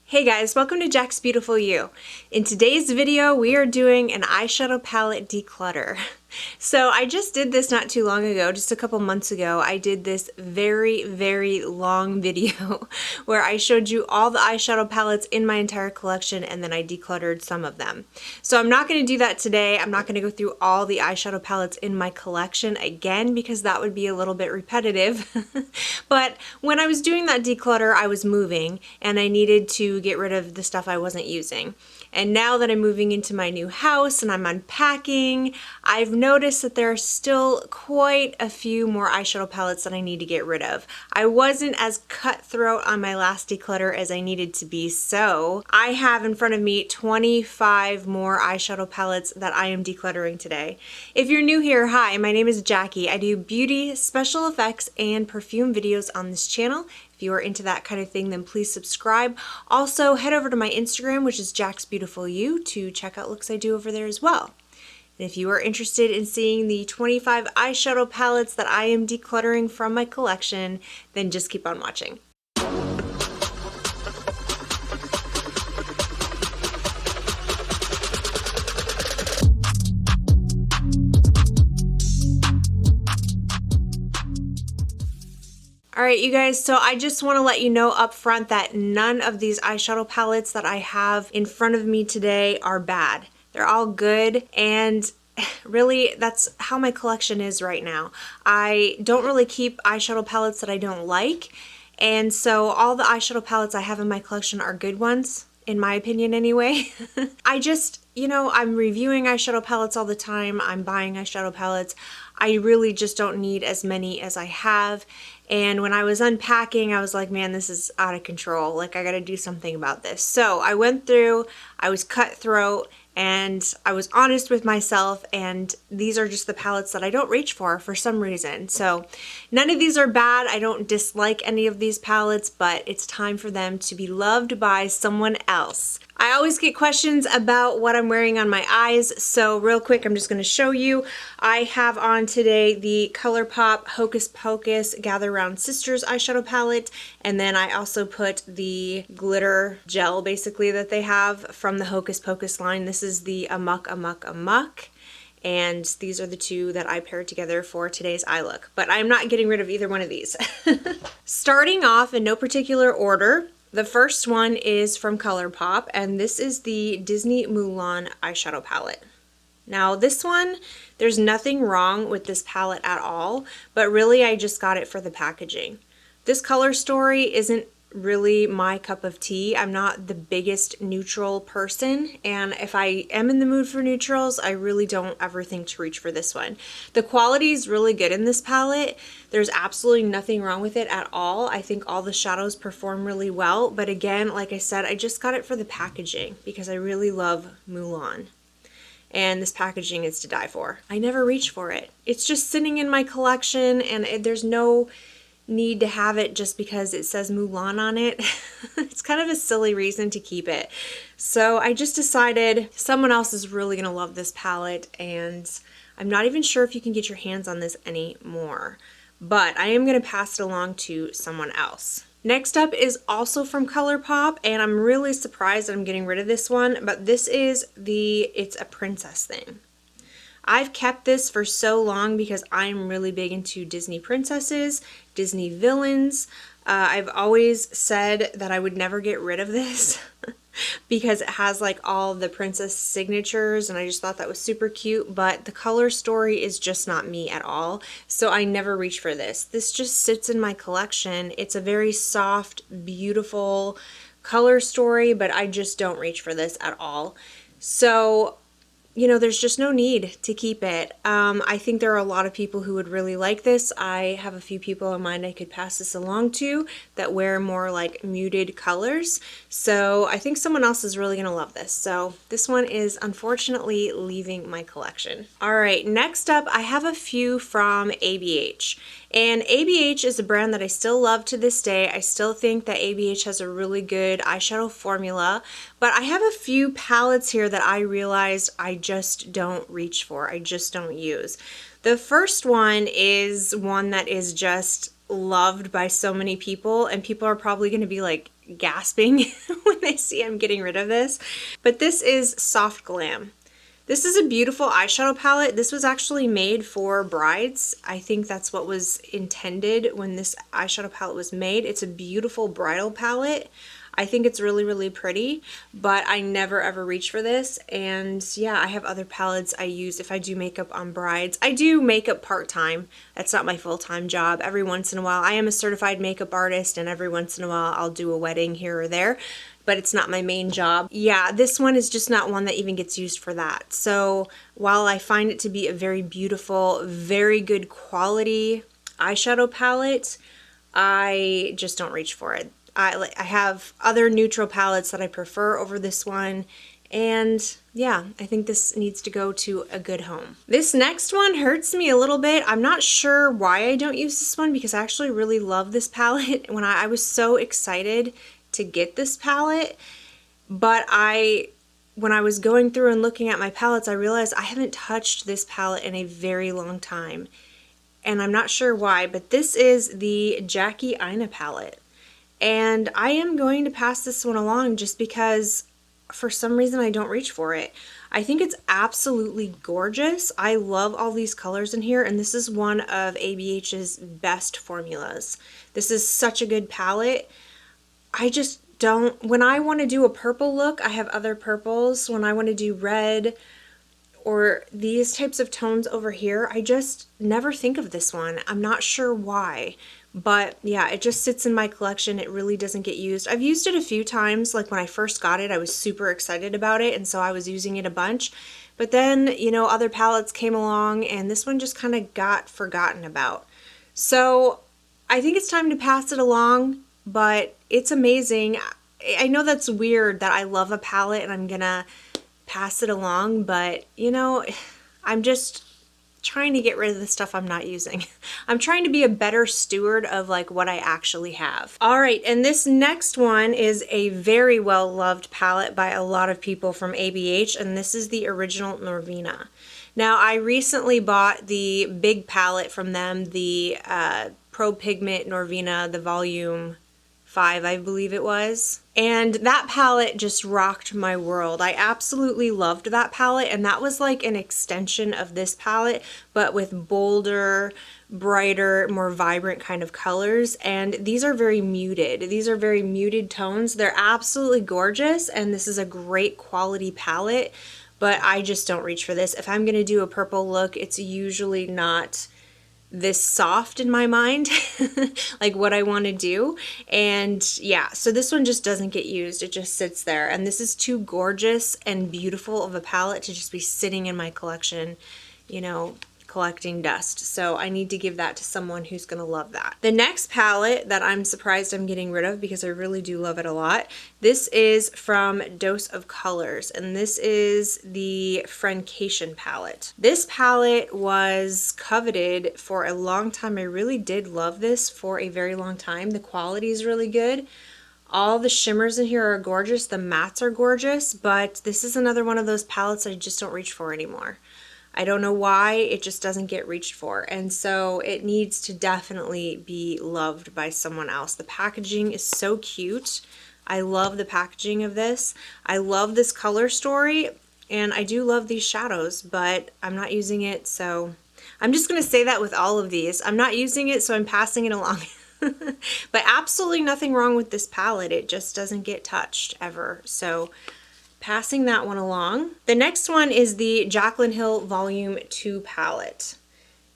Hey guys, welcome to Jaxbeautifulyou. In today's video, we are doing an eyeshadow palette declutter. So I just did this not too long ago, just a couple months ago. I did this very long video where I showed you all the eyeshadow palettes in my entire collection and then I decluttered some of them. So I'm not going to do that today. I'm not going to go through all the eyeshadow palettes in my collection again because that would be a little bit repetitive. But when I was doing that declutter, I was moving and I needed to get rid of the stuff I wasn't using. And now that I'm moving into my new house and I'm unpacking, I've noticed that there are still quite a few more eyeshadow palettes that I need to get rid of. I wasn't as cutthroat on my last declutter as I needed to be, so I have in front of me 25 more eyeshadow palettes that I am decluttering today. If you're new here, hi, my name is Jackie. I do beauty, special effects, and perfume videos on this channel. If you are into that kind of thing, then please subscribe. Also, head over to my Instagram, which is Jaxbeautifulyou, to check out looks I do over there as well. And if you are interested in seeing the 25 eyeshadow palettes that I am decluttering from my collection, then just keep on watching. Alright you guys, so I just want to let you know up front that none of these eyeshadow palettes that I have in front of me today are bad. They're all good, and really that's how my collection is right now. I don't really keep eyeshadow palettes that I don't like, and so all the eyeshadow palettes I have in my collection are good ones, in my opinion anyway. I just, I'm reviewing eyeshadow palettes all the time. I'm buying eyeshadow palettes. I really just don't need as many as I have. And when I was unpacking, I was like, man, this is out of control. Like, I gotta do something about this. So I went through, I was cutthroat, and I was honest with myself, and these are just the palettes that I don't reach for some reason. So none of these are bad. I don't dislike any of these palettes, but it's time for them to be loved by someone else. I always get questions about what I'm wearing on my eyes, so real quick I'm just going to show you. I have on today the ColourPop Hocus Pocus Gather Round Sisters eyeshadow palette, and then I also put the glitter gel basically that they have from the Hocus Pocus line. This is the Amok Amok Amok, and these are the two that I paired together for today's eye look, but I'm not getting rid of either one of these. Starting off in no particular order, the first one is from ColourPop, and this is the Disney Mulan eyeshadow palette. Now this one, there's nothing wrong with this palette at all, but really I just got it for the packaging. This color story isn't really my cup of tea. I'm not the biggest neutral person, and if I am in the mood for neutrals, I really don't ever think to reach for this one. The quality is really good in this palette. There's absolutely nothing wrong with it at all. I think all the shadows perform really well, but again, like I said, I just got it for the packaging because I really love Mulan. And this packaging is to die for. I never reach for it. It's just sitting in my collection, and there's no need to have it just because it says Mulan on it. It's kind of a silly reason to keep it. So I just decided someone else is really gonna love this palette, and I'm not even sure if you can get your hands on this anymore, but I am gonna pass it along to someone else. Next up is also from ColourPop, and I'm really surprised that I'm getting rid of this one, but this is It's a Princess thing. I've kept this for so long because I'm really big into Disney princesses, Disney villains. I've always said that I would never get rid of this because it has like all the princess signatures, and I just thought that was super cute, but the color story is just not me at all, so I never reach for this. This just sits in my collection. It's a very soft, beautiful color story, but I just don't reach for this at all. So there's just no need to keep it. I think there are a lot of people who would really like this. I have a few people in mind I could pass this along to that wear more like muted colors. So I think someone else is really gonna love this. So this one is unfortunately leaving my collection. All right, next up, I have a few from ABH. And ABH is a brand that I still love to this day. I still think that ABH has a really good eyeshadow formula, but I have a few palettes here that I realized I just don't reach for. I just don't use. The first one is one that is just loved by so many people, and people are probably going to be like, gasping when they see I'm getting rid of this. But this is Soft Glam. This is a beautiful eyeshadow palette. This was actually made for brides. I think that's what was intended when this eyeshadow palette was made. It's a beautiful bridal palette. I think it's really, really pretty, but I never ever reach for this. And yeah, I have other palettes I use if I do makeup on brides. I do makeup part-time. That's not my full-time job. Every once in a while, I am a certified makeup artist, and every once in a while I'll do a wedding here or there, but it's not my main job. Yeah, this one is just not one that even gets used for that. So while I find it to be a very beautiful, very good quality eyeshadow palette, I just don't reach for it. I have other neutral palettes that I prefer over this one, and yeah, I think this needs to go to a good home. This next one hurts me a little bit. I'm not sure why I don't use this one because I actually really love this palette. When I was so excited to get this palette, but when I was going through and looking at my palettes, I realized I haven't touched this palette in a very long time, and I'm not sure why, but this is the Jaxbeautifulyou palette. And I am going to pass this one along just because for some reason I don't reach for it. I think it's absolutely gorgeous. I love all these colors in here, and this is one of ABH's best formulas. This is such a good palette. I just don't, when I want to do a purple look, I have other purples. When I want to do red or these types of tones over here, I just never think of this one. I'm not sure why. But yeah, it just sits in my collection. It really doesn't get used. I've used it a few times. Like when I first got it, I was super excited about it, and so I was using it a bunch. But then, you know, other palettes came along, and this one just kind of got forgotten about. So I think it's time to pass it along, but it's amazing. I know that's weird that I love a palette and I'm gonna pass it along, but you know, I'm just trying to get rid of the stuff I'm not using. I'm trying to be a better steward of like what I actually have. All right, and this next one is a very well loved palette by a lot of people from ABH, and this is the original Norvina. Now I recently bought the big palette from them, the Pro Pigment Norvina, the volume 5, I believe it was. And that palette just rocked my world. I absolutely loved that palette, and that was like an extension of this palette, but with bolder, brighter, more vibrant kind of colors. And these are very muted. These are very muted tones. They're absolutely gorgeous, and this is a great quality palette, but I just don't reach for this. If I'm gonna do a purple look, it's usually not this soft in my mind, like what I want to do. And yeah, so this one just doesn't get used. It just sits there. And this is too gorgeous and beautiful of a palette to just be sitting in my collection, you know, collecting dust. So I need to give that to someone who's going to love that. The next palette that I'm surprised I'm getting rid of because I really do love it a lot, this is from Dose of Colors, and this is the Friendcation palette. This palette was coveted for a long time. I really did love this for a very long time. The quality is really good. All the shimmers in here are gorgeous. The mattes are gorgeous, but this is another one of those palettes I just don't reach for anymore. I don't know why, it just doesn't get reached for, and so it needs to definitely be loved by someone else. The packaging is so cute. I love the packaging of this. I love this color story, and I do love these shadows, but I'm not using it, so I'm just going to say that with all of these. I'm not using it, so I'm passing it along. But absolutely nothing wrong with this palette. It just doesn't get touched ever, so passing that one along. The next one is the Jaclyn Hill Volume 2 palette.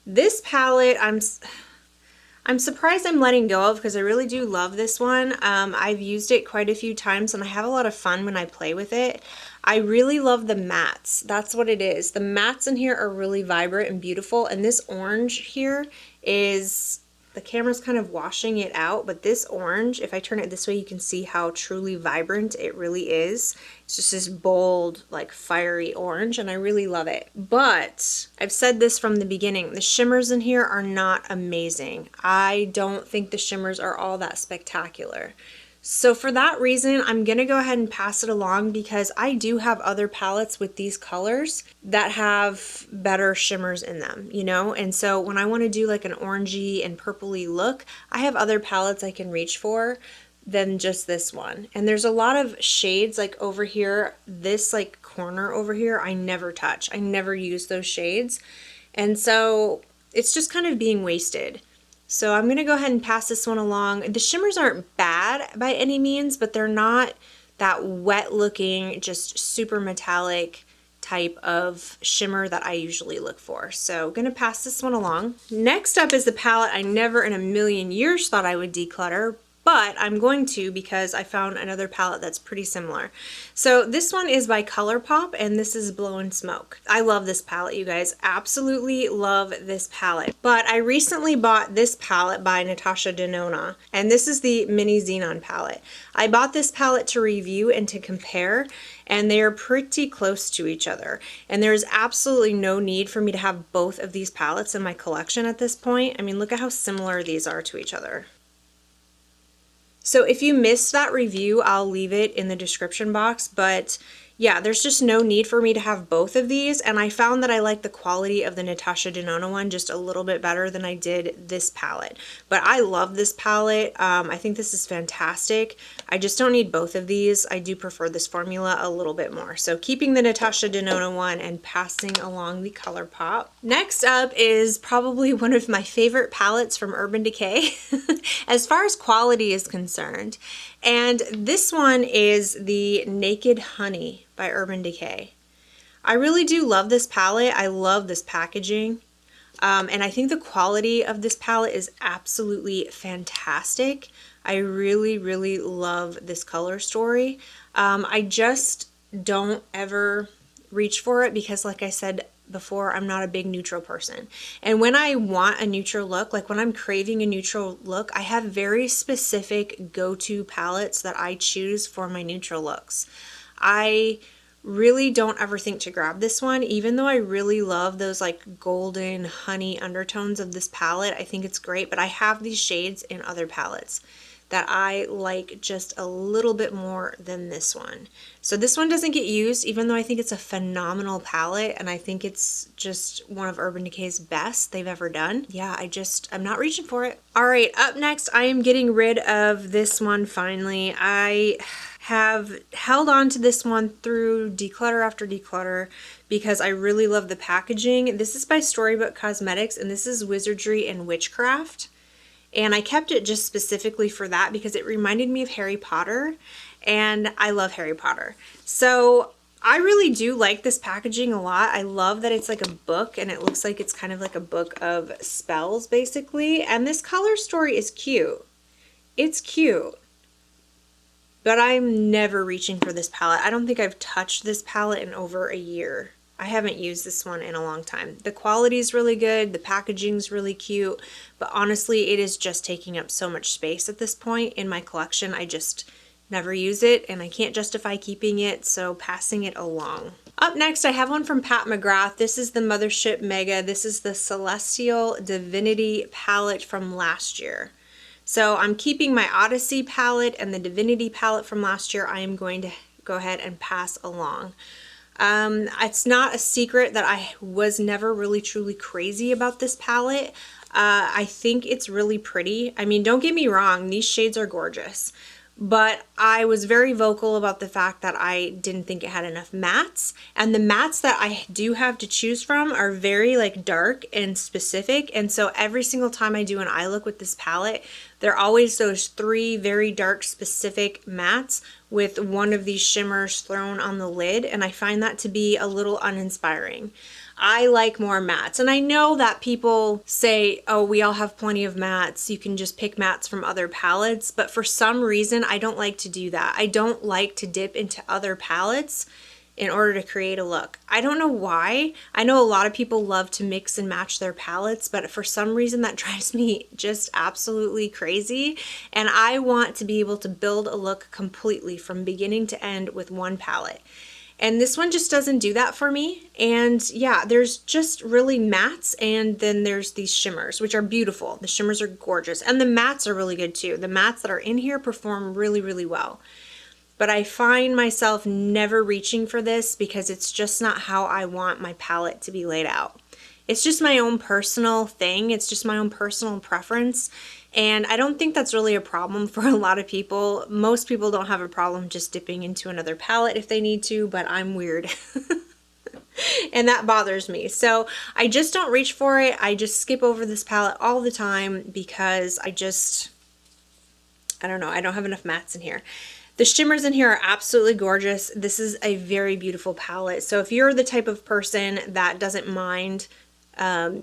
This palette I'm surprised I'm letting go of because I really do love this one. I've used it quite a few times and I have a lot of fun when I play with it. I really love the mattes. That's what it is. The mattes in here are really vibrant and beautiful, and this orange here is, the camera's kind of washing it out, but this orange, if I turn it this way, you can see how truly vibrant it really is. It's just this bold, like fiery orange, and I really love it. But I've said this from the beginning, the shimmers in here are not amazing. I don't think the shimmers are all that spectacular. So for that reason, I'm gonna go ahead and pass it along because I do have other palettes with these colors that have better shimmers in them, you know? And so when I wanna do like an orangey and purpley look, I have other palettes I can reach for. than just this one. And there's a lot of shades like over here, this like corner over here, I never touch. I never use those shades. And so it's just kind of being wasted. So I'm gonna go ahead and pass this one along. The shimmers aren't bad by any means, but they're not that wet looking, just super metallic type of shimmer that I usually look for. So I'm gonna pass this one along. Next up is the palette I never in a million years thought I would declutter, but I'm going to because I found another palette that's pretty similar. So this one is by ColourPop, and this is Blow and Smoke. I love this palette, you guys. Absolutely love this palette. But I recently bought this palette by Natasha Denona, and this is the Mini Xenon palette. I bought this palette to review and to compare, and they are pretty close to each other. And there's absolutely no need for me to have both of these palettes in my collection at this point. I mean, look at how similar these are to each other. So if you missed that review, I'll leave it in the description box, but yeah, there's just no need for me to have both of these, and I found that I like the quality of the Natasha Denona one just a little bit better than I did this palette. But I love this palette. I think this is fantastic. I just don't need both of these. I do prefer this formula a little bit more. So keeping the Natasha Denona one and passing along the ColourPop. Next up is probably one of my favorite palettes from Urban Decay as far as quality is concerned. And this one is the Naked Honey by Urban Decay. I really do love this palette. I love this packaging. And I think the quality of this palette is absolutely fantastic. I really, really love this color story. I just don't ever reach for it because, like I said before, I'm not a big neutral person. And when I want a neutral look, like when I'm craving a neutral look, I have very specific go-to palettes that I choose for my neutral looks. I really don't ever think to grab this one, even though I really love those like golden honey undertones of this palette. I think it's great, but I have these shades in other palettes that I like just a little bit more than this one. So this one doesn't get used, even though I think it's a phenomenal palette, and I think it's just one of Urban Decay's best they've ever done. Yeah, I'm not reaching for it. All right, up next, I am getting rid of this one finally. I have held on to this one through declutter after declutter because I really love the packaging. This is by Storybook Cosmetics, and this is Wizardry and Witchcraft. And I kept it just specifically for that because it reminded me of Harry Potter, and I love Harry Potter. So I really do like this packaging a lot. I love that it's like a book, and it looks like it's kind of like a book of spells basically. And this color story is cute. It's cute. But I'm never reaching for this palette. I don't think I've touched this palette in over a year. I haven't used this one in a long time. The quality is really good, the packaging's really cute, but honestly, it is just taking up so much space at this point in my collection. I just never use it, and I can't justify keeping it, so passing it along. Up next, I have one from Pat McGrath. This is the Mothership Mega. This is the Celestial Divinity palette from last year. So I'm keeping my Odyssey palette and the Divinity palette from last year. I am going to go ahead and pass along. It's not a secret that I was never really truly crazy about this palette. I think it's really pretty. I mean, don't get me wrong, these shades are gorgeous. But I was very vocal about the fact that I didn't think it had enough mattes, and the mattes that I do have to choose from are very like dark and specific, and so every single time I do an eye look with this palette, there are always those 3 very dark specific mattes with one of these shimmers thrown on the lid, and I find that to be a little uninspiring. I like more mattes, and I know that people say, oh, we all have plenty of mattes, you can just pick mattes from other palettes, but for some reason I don't like to do that. I don't like to dip into other palettes in order to create a look. I don't know why. I know a lot of people love to mix and match their palettes, but for some reason that drives me just absolutely crazy, and I want to be able to build a look completely from beginning to end with one palette. And this one just doesn't do that for me. And yeah, there's just really mattes, and then there's these shimmers, which are beautiful. The shimmers are gorgeous, and the mattes are really good too. The mattes that are in here perform really, really well. But I find myself never reaching for this because it's just not how I want my palette to be laid out. It's just my own personal thing. It's just my own personal preference. And I don't think that's really a problem for a lot of people. Most people don't have a problem just dipping into another palette if they need to, but I'm weird. And that bothers me. So I just don't reach for it. I just skip over this palette all the time because I don't know, I don't have enough mattes in here. The shimmers in here are absolutely gorgeous. This is a very beautiful palette. So if you're the type of person that doesn't mind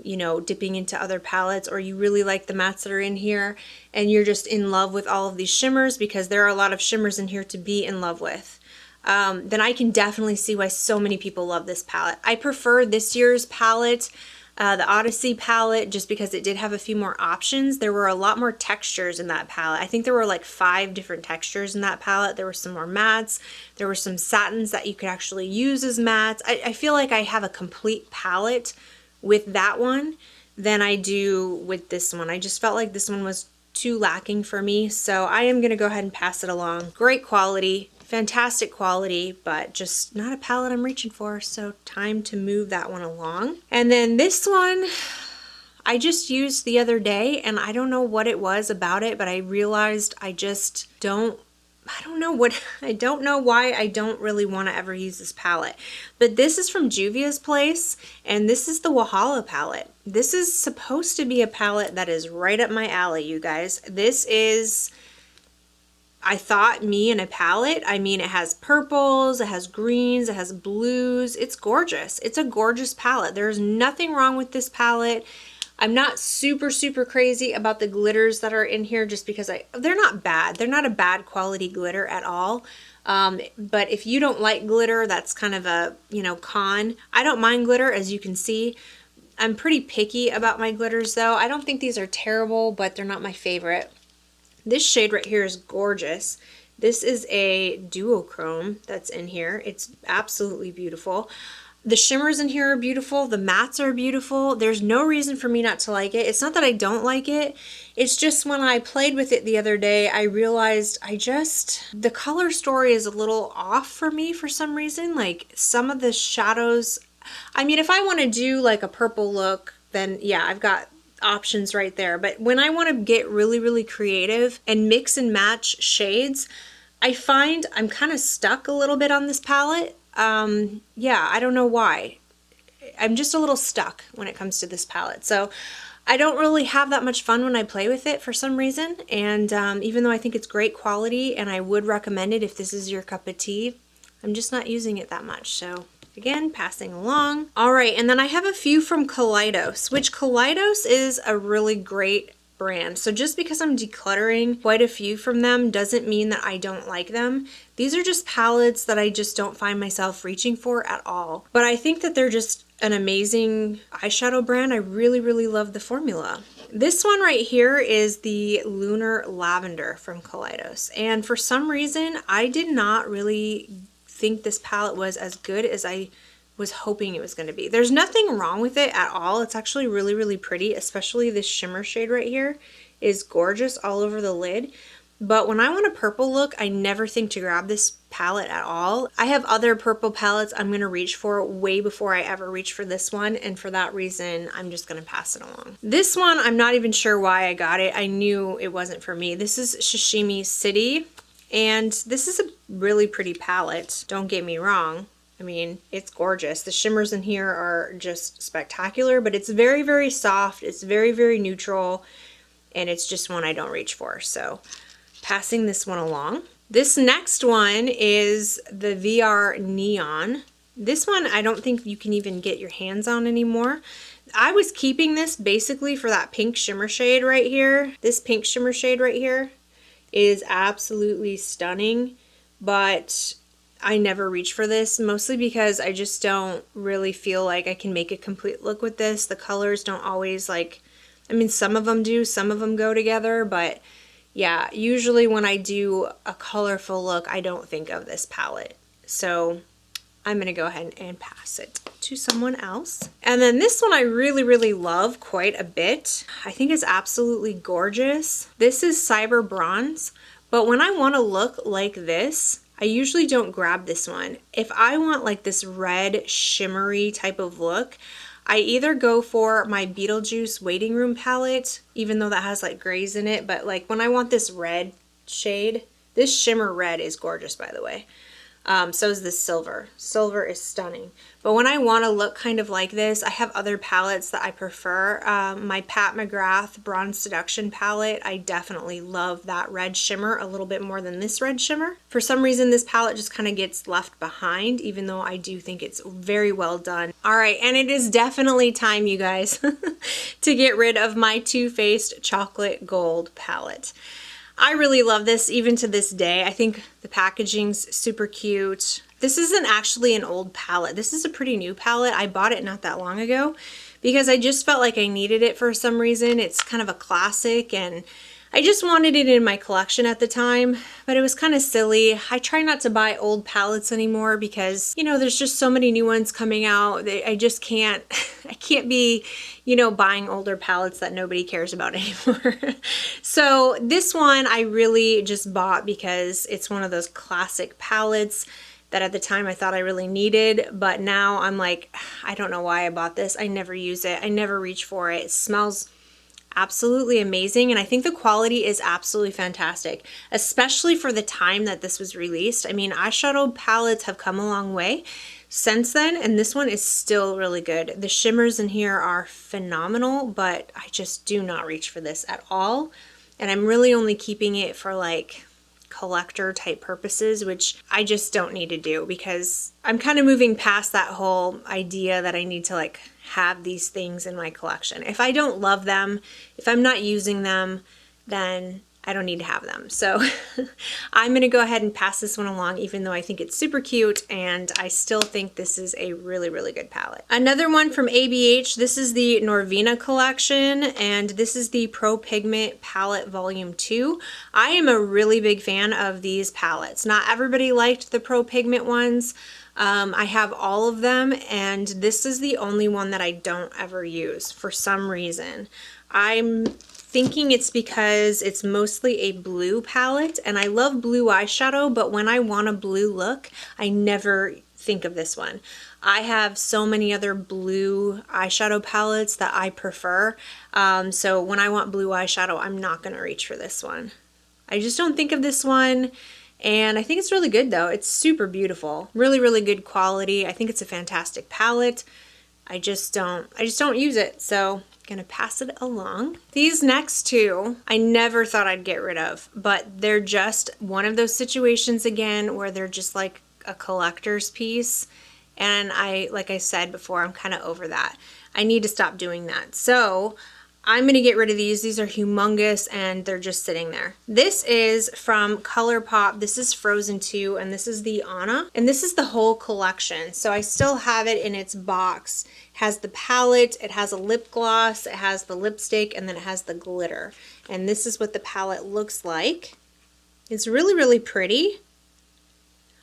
you know, dipping into other palettes, or you really like the mattes that are in here and you're just in love with all of these shimmers, because there are a lot of shimmers in here to be in love with, then I can definitely see why so many people love this palette. I prefer this year's palette, the Odyssey palette, just because it did have a few more options. There were a lot more textures in that palette. I think there were like 5 different textures in that palette. There were some more mattes. There were some satins that you could actually use as mattes. I feel like I have a complete palette with that one than I do with this one. I just felt like this one was too lacking for me, so I am going to go ahead and pass it along. Great quality, fantastic quality, but just not a palette I'm reaching for, so time to move that one along. And then this one I just used the other day, and I don't know what it was about it, but I realized I don't know why I don't really want to ever use this palette. But this is from Juvia's place, and this is the Wahala palette. This is supposed to be a palette that is right up my alley, you guys. This is, I thought, me in a palette. I mean, it has purples, it has greens, it has blues. It's gorgeous. It's a gorgeous palette. There's nothing wrong with this palette. I'm not super crazy about the glitters that are in here, just because they're not bad. They're not a bad quality glitter at all. But if you don't like glitter, that's kind of a, you know, con. I don't mind glitter, as you can see. I'm pretty picky about my glitters though. I don't think these are terrible, but they're not my favorite. This shade right here is gorgeous. This is a duochrome that's in here. It's absolutely beautiful. The shimmers in here are beautiful. The mattes are beautiful. There's no reason for me not to like it. It's not that I don't like it. It's just when I played with it the other day, I realized the color story is a little off for me for some reason. Like some of the shadows, I mean, if I want to do like a purple look, then yeah, I've got options right there. But when I want to get really creative and mix and match shades, I find I'm kind of stuck a little bit on this palette. Yeah, I don't know why. I'm just a little stuck when it comes to this palette. So I don't really have that much fun when I play with it for some reason. And even though I think it's great quality and I would recommend it if this is your cup of tea, I'm just not using it that much. So again, passing along. All right, and then I have a few from Collidos, which Collidos is a really great brand. So just because I'm decluttering quite a few from them doesn't mean that I don't like them. These are just palettes that I just don't find myself reaching for at all. But I think that they're just an amazing eyeshadow brand. I really love the formula. This one right here is the Lunar Lavender from Collidos. And for some reason, I did not really think this palette was as good as I was hoping it was going to be. There's nothing wrong with it at all. It's actually really pretty, especially this shimmer shade right here is gorgeous all over the lid. But when I want a purple look, I never think to grab this palette at all. I have other purple palettes I'm going to reach for way before I ever reach for this one, and for that reason, I'm just going to pass it along. This one, I'm not even sure why I got it. I knew it wasn't for me. This is Sashimi City, and this is a really pretty palette. Don't get me wrong. I mean, it's gorgeous. The shimmers in here are just spectacular, but it's very soft. It's very neutral, and it's just one I don't reach for. So passing this one along. This next one is the VR Neon. This one I don't think you can even get your hands on anymore. I was keeping this basically for that pink shimmer shade right here. This pink shimmer shade right here is absolutely stunning, but I never reach for this, mostly because I just don't really feel like I can make a complete look with this. The colors don't always like, I mean, some of them do, some of them go together, but yeah, usually when I do a colorful look, I don't think of this palette. So I'm going to go ahead and pass it to someone else. And then this one I really love quite a bit. I think it's absolutely gorgeous. This is Cyber Bronze, but when I want to look like this, I usually don't grab this one. If I want like this red shimmery type of look, I either go for my Beetlejuice Waiting Room palette, even though that has like grays in it, but like when I want this red shade, this shimmer red is gorgeous, by the way. So is this silver. Silver is stunning. But when I want to look kind of like this, I have other palettes that I prefer. My Pat McGrath Bronze Seduction palette, I definitely love that red shimmer a little bit more than this red shimmer. For some reason, this palette just kind of gets left behind, even though I do think it's very well done. All right, and it is definitely time, you guys, to get rid of my Too Faced Chocolate Gold palette. I really love this even to this day. I think the packaging's super cute. This isn't actually an old palette. This is a pretty new palette. I bought it not that long ago because I just felt like I needed it for some reason. It's kind of a classic and I just wanted it in my collection at the time, but it was kind of silly. I try not to buy old palettes anymore because, you know, there's just so many new ones coming out. I just can't, I can't be, you know, buying older palettes that nobody cares about anymore. So this one I really just bought because it's one of those classic palettes that at the time I thought I really needed, but now I'm like, I don't know why I bought this. I never use it. I never reach for it. It smells absolutely amazing, and I think the quality is absolutely fantastic, especially for the time that this was released. I mean, eyeshadow palettes have come a long way since then, and this one is still really good. The shimmers in here are phenomenal, but I just do not reach for this at all, and I'm really only keeping it for like collector type purposes, which I just don't need to do because I'm kind of moving past that whole idea that I need to like have these things in my collection. If I don't love them, if I'm not using them, then I don't need to have them. So I'm going to go ahead and pass this one along, even though I think it's super cute and I still think this is a really, really good palette. Another one from ABH, this is the Norvina collection, and this is the Pro Pigment Palette Volume 2. I am a really big fan of these palettes. Not everybody liked the Pro Pigment ones. I have all of them, and this is the only one that I don't ever use for some reason. I'm thinking it's because it's mostly a blue palette, and I love blue eyeshadow, but when I want a blue look, I never think of this one. I have so many other blue eyeshadow palettes that I prefer, so when I want blue eyeshadow, I'm not going to reach for this one. I just don't think of this one. And I think it's really good though. It's super beautiful. Really, really good quality. I think it's a fantastic palette. I just don't use it. So I'm gonna pass it along. These next two, I never thought I'd get rid of, but they're just one of those situations again where they're just like a collector's piece. And like I said before, I'm kind of over that. I need to stop doing that. So I'm going to get rid of these. These are humongous and they're just sitting there. This is from ColourPop. This is Frozen 2 and this is the Anna. And this is the whole collection. So I still have it in its box. It has the palette, it has a lip gloss, it has the lipstick, and then it has the glitter. And this is what the palette looks like. It's really, really pretty.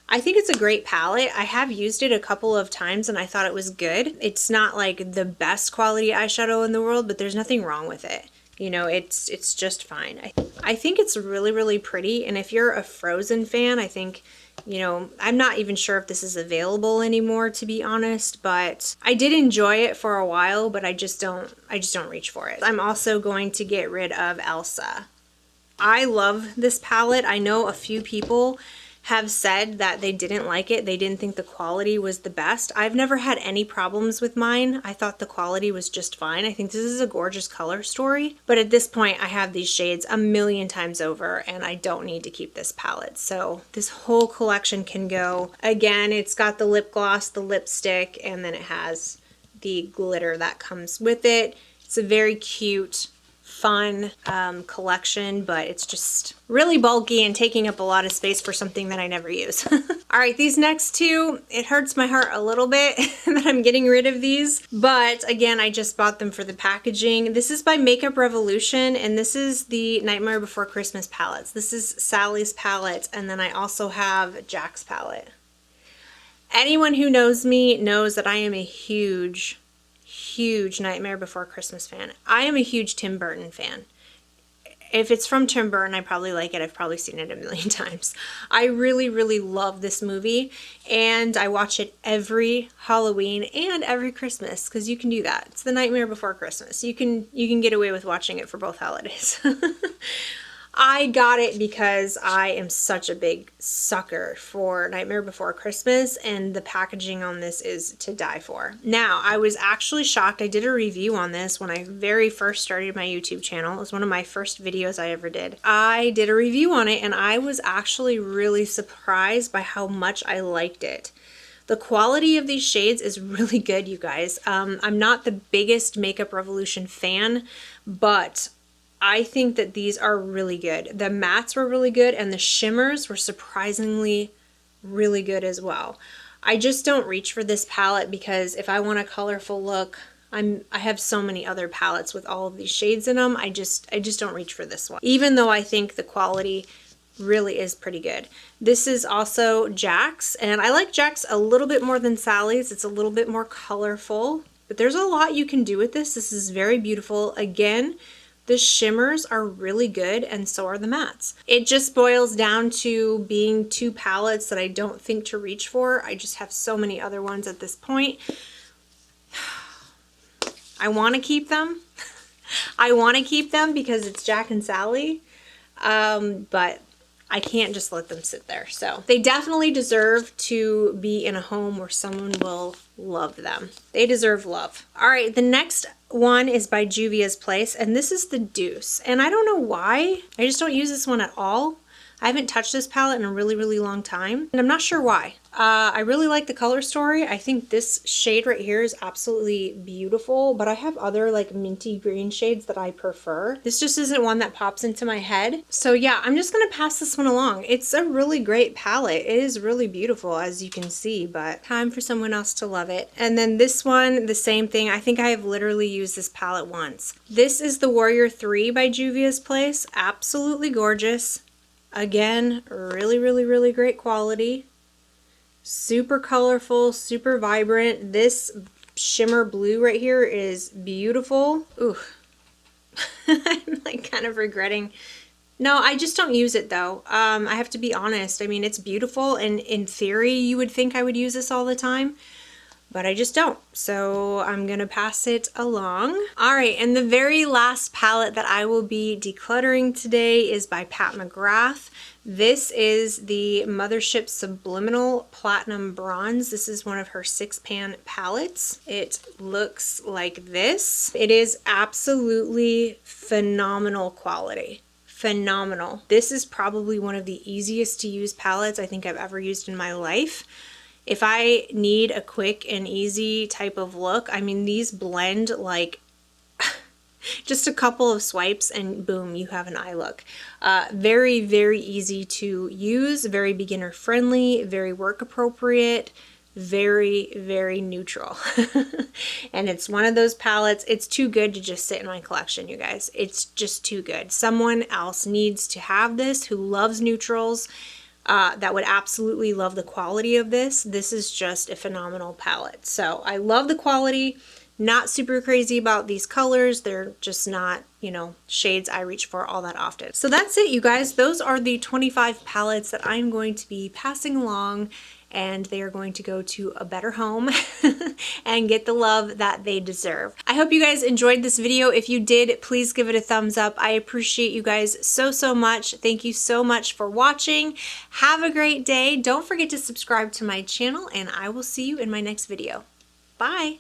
I think it's a great palette. I have used it a couple of times and I thought it was good. It's not like the best quality eyeshadow in the world, but there's nothing wrong with it. You know, it's just fine. I think it's really, really pretty. And if you're a Frozen fan, I think, you know, I'm not even sure if this is available anymore, to be honest, but I did enjoy it for a while, but I just don't reach for it. I'm also going to get rid of Elsa. I love this palette. I know a few people have said that they didn't like it. They didn't think the quality was the best. I've never had any problems with mine. I thought the quality was just fine. I think this is a gorgeous color story, but at this point I have these shades a million times over and I don't need to keep this palette. So this whole collection can go. Again, it's got the lip gloss, the lipstick, and then it has the glitter that comes with it. It's a very cute, fun collection, but it's just really bulky and taking up a lot of space for something that I never use. All right, these next two, it hurts my heart a little bit that I'm getting rid of these, but again, I just bought them for the packaging. This is by Makeup Revolution, and this is the Nightmare Before Christmas palettes. This is Sally's palette, and then I also have Jack's palette. Anyone who knows me knows that I am a huge Nightmare Before Christmas fan. I am a huge Tim Burton fan. if it's from Tim Burton, I probably like it. I've probably seen it a million times. I really, really love this movie, and I watch it every Halloween and every Christmas, because you can do that. It's the Nightmare Before Christmas. You can get away with watching it for both holidays. I got it because I am such a big sucker for Nightmare Before Christmas, and the packaging on this is to die for. Now, I was actually shocked. I did a review on this when I very first started my YouTube channel. It was one of my first videos I ever did. I did a review on it, and I was actually really surprised by how much I liked it. The quality of these shades is really good, you guys. I'm not the biggest Makeup Revolution fan, but I think that these are really good. The mattes were really good, and the shimmers were surprisingly really good as well. I just don't reach for this palette because if I want a colorful look, I have so many other palettes with all of these shades in them. I just don't reach for this one, even though I think the quality really is pretty good. This is also Jax, and I like Jax a little bit more than Sally's. It's a little bit more colorful, but there's a lot you can do with this. This is very beautiful. Again, the shimmers are really good, and so are the mattes. It just boils down to being two palettes that I don't think to reach for. I just have so many other ones at this point. I want to keep them. I want to keep them because it's Jack and Sally, but I can't just let them sit there. So they definitely deserve to be in a home where someone will love them. They deserve love. All right, the next one is by Juvia's Place, and this is the Deuce. And I don't know why. I just don't use this one at all. I haven't touched this palette in a really, really long time, and I'm not sure why. I really like the color story. I think this shade right here is absolutely beautiful, but I have other like minty green shades that I prefer. This just isn't one that pops into my head. So yeah, I'm just gonna pass this one along. It's a really great palette. It is really beautiful, as you can see, but time for someone else to love it. And then this one, the same thing. I think I have literally used this palette once. This is the Warrior 3 by Juvia's Place. Absolutely gorgeous. Again, really, really, really great quality. Super colorful, super vibrant. This shimmer blue right here is beautiful. Ooh, I'm like kind of regretting. No, I just don't use it though. I have to be honest. I mean, it's beautiful, and in theory, you would think I would use this all the time, but I just don't. So I'm gonna pass it along. All right, and the very last palette that I will be decluttering today is by Pat McGrath. This is the Mothership Subliminal Platinum Bronze. This is one of her 6-pan palettes. It looks like this. It is absolutely phenomenal quality. Phenomenal. This is probably one of the easiest to use palettes I think I've ever used in my life. If I need a quick and easy type of look, I mean, these blend like just a couple of swipes and boom, you have an eye look. Very, very easy to use, very beginner friendly, very work appropriate, very, very neutral. And it's one of those palettes, it's too good to just sit in my collection, you guys. It's just too good. Someone else needs to have this who loves neutrals, that would absolutely love the quality of this. This is just a phenomenal palette. So I love the quality. Not super crazy about these colors. They're just not, you know, shades I reach for all that often. So that's it, you guys. Those are the 25 palettes that I'm going to be passing along, and they are going to go to a better home and get the love that they deserve. I hope you guys enjoyed this video. If you did, please give it a thumbs up. I appreciate you guys so, so much. Thank you so much for watching. Have a great day. Don't forget to subscribe to my channel, and I will see you in my next video. Bye.